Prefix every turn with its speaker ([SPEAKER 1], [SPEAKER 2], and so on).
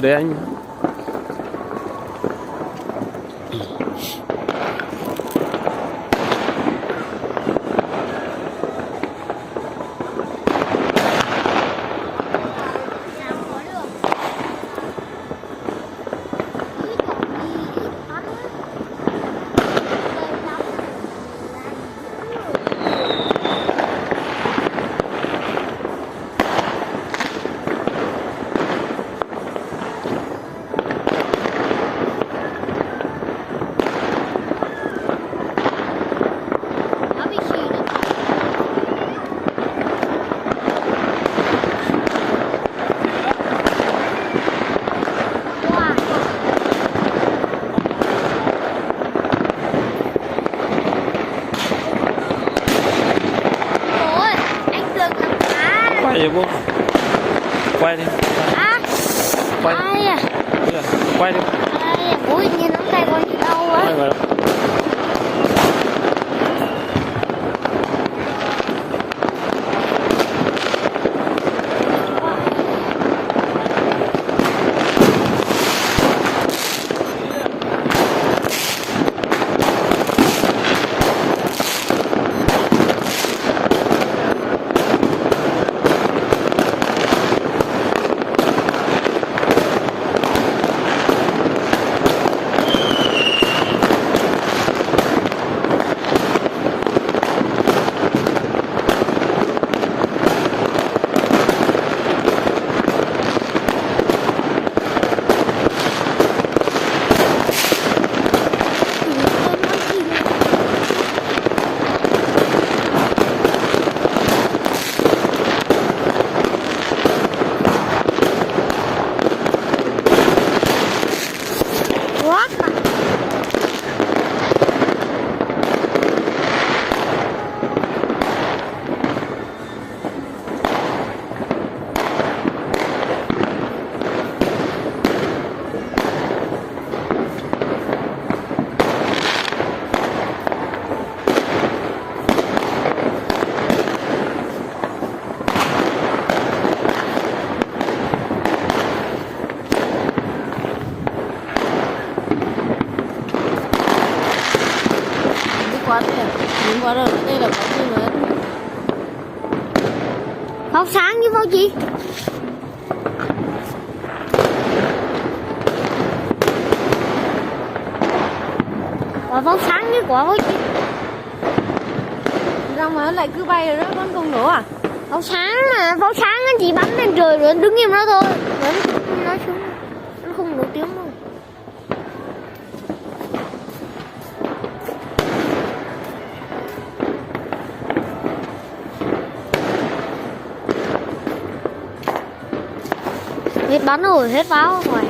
[SPEAKER 1] Để anh. Quay vô. Quay đi. Quay. Quay đi.
[SPEAKER 2] Ui, nhìn nắm tay con đi đâu á? Qua đây là có gì nữa? Pháo sáng với pháo gì? Quả pháo sáng với quả pháo gì?
[SPEAKER 3] Sao mà nó lại cứ bay rồi đó, con không nổ à?
[SPEAKER 2] Pháo sáng mà, pháo sáng nó chỉ bắn lên trời rồi đứng im đó thôi. Nó xuống, nó không nổi tiếng đâu. Hết bắn rồi, hết pháo rồi.